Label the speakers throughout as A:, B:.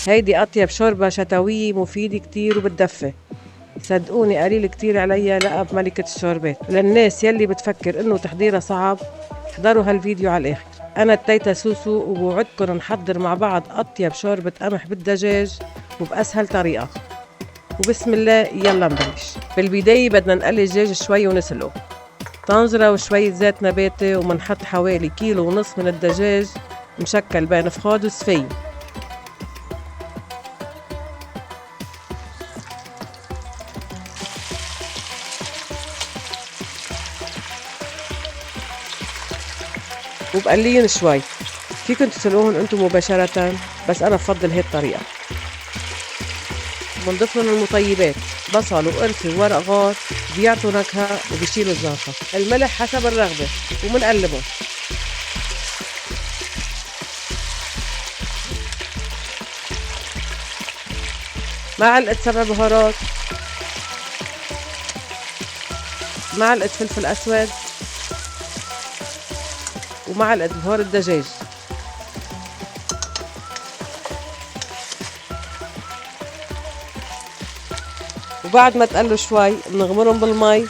A: هيدي أطيب شوربة شتوية مفيدة كتير وبتدفي. صدقوني قليل كتير عليا لقب ملكة الشوربات. للناس يلي بتفكر إنه تحضيرها صعب، احضروا هالفيديو على الآخر. أنا التيتا سوسو وبوعدكن نحضر مع بعض أطيب شوربة قمح بالدجاج وبأسهل طريقة. وبسم الله يلا نبلش. بالبداية بدنا نقلي الدجاج شوي ونسلقه، طنجرة وشوية زيت نباتي، ومنحط حوالي 1.5 كيلو من الدجاج مشكل بين فخاد وسفي. وبقليهم شوي. فيكن تسلقوهم انتم مباشرة، بس انا بفضل هيك الطريقة. بنضيف لهم المطيبات، بصل وقرفة وورق غار، بيعطوا نكهة وبيشيلوا الزعفة. الملح حسب الرغبة، ومنقلبهم. معلقة 7 بهارات، معلقة فلفل اسود، ومعلقة بهار الدجاج. وبعد ما تقلوا شوي بنغمرهم بالمي،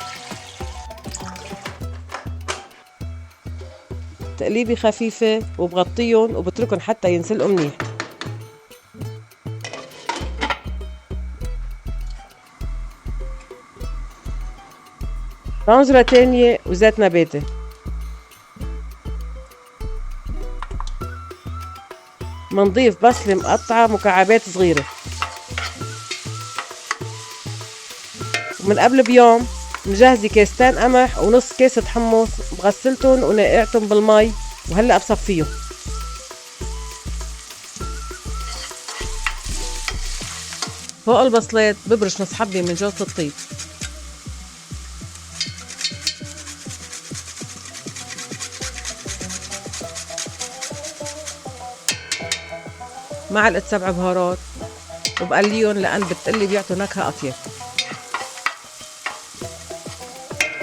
A: تقليبة خفيفة، وبغطيهم وبتركهم حتى ينسلقوا منيح. طنجرة تانية وزيت نباتي، منضيف بصلة مقطعة مكعبات صغيرة. ومن قبل بيوم مجهزة كاستين قمح ونص كاسة حمص، بغسلتن ونقعتن بالمي، وهلأ بصفيهم. فوق البصلات ببرش نص حبة من جوز الطيب، معلقة 7 بهارات، وبقليهم لأن بتقلي بيعطوا نكهة أطيب.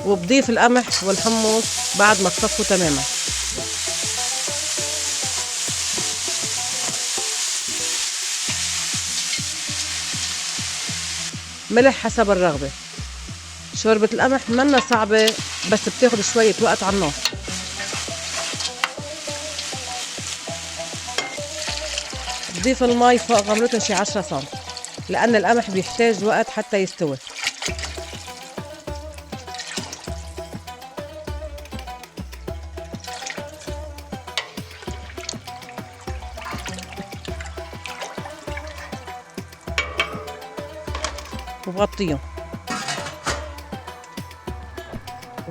A: وبضيف القمح والحمص بعد ما تصفوا تماما. ملح حسب الرغبة. شوربة القمح منا صعبة، بس بتاخد شوية وقت على النار. بضيف المي فوق غمرتهم شي 10 سم، لأن القمح بيحتاج وقت حتى يستوي. وبغطيهم.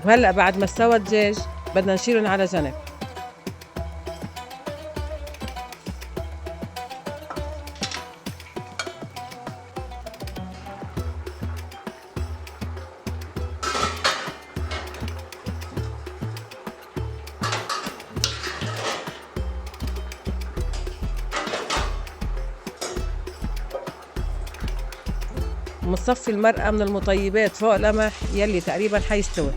A: وهلأ بعد ما استوى الدجاج بدنا نشيلهم على جنب. ومنصفي المرقة من المطيبات فوق القمح يلي تقريبا حيستوي.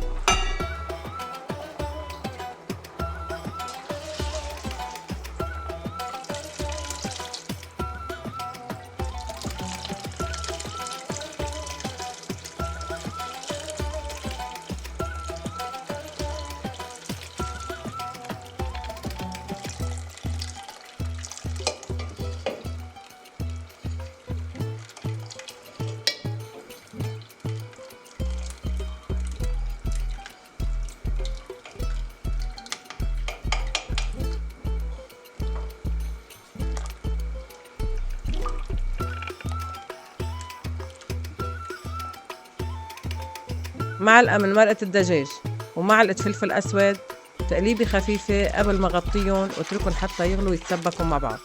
A: معلقة من مرقة الدجاج، ومعلقة فلفل أسود، تقليبة خفيفة قبل ما غطيهم واتركهم حتى يغلوا ويتسبكوا مع بعض.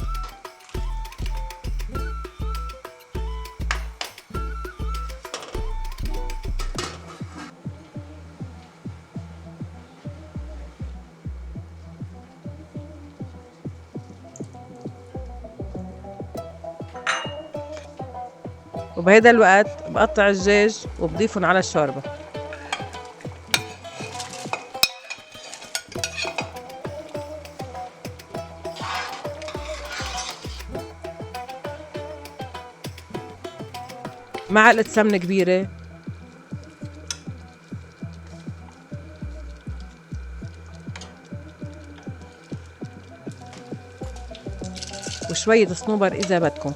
A: وبهيدا الوقت بقطع الدجاج وبضيفهم على الشوربة. معلقة سمنة كبيرة، وشوية صنوبر إذا بدكم.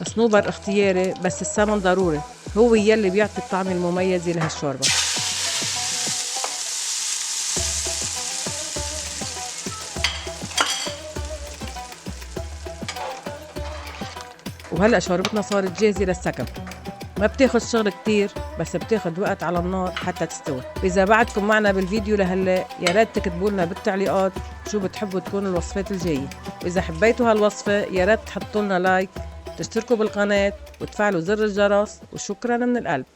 A: صنوبر اختياري بس السمن ضروري، هو يلي بيعطي الطعم المميز لهالشوربة. وهلأ شوربتنا صارت جاهزة للسكب. ما بتاخد شغل كتير بس بتاخد وقت على النار حتى تستوي. إذا بعدكم معنا بالفيديو لهلا يا ريت تكتبوا لنا بالتعليقات شو بتحبوا تكون الوصفات الجاية، وإذا حبيتوا هالوصفة يا ريت تحطوا لنا لايك، تشتركوا بالقناة وتفعلوا زر الجرس، وشكرا من القلب.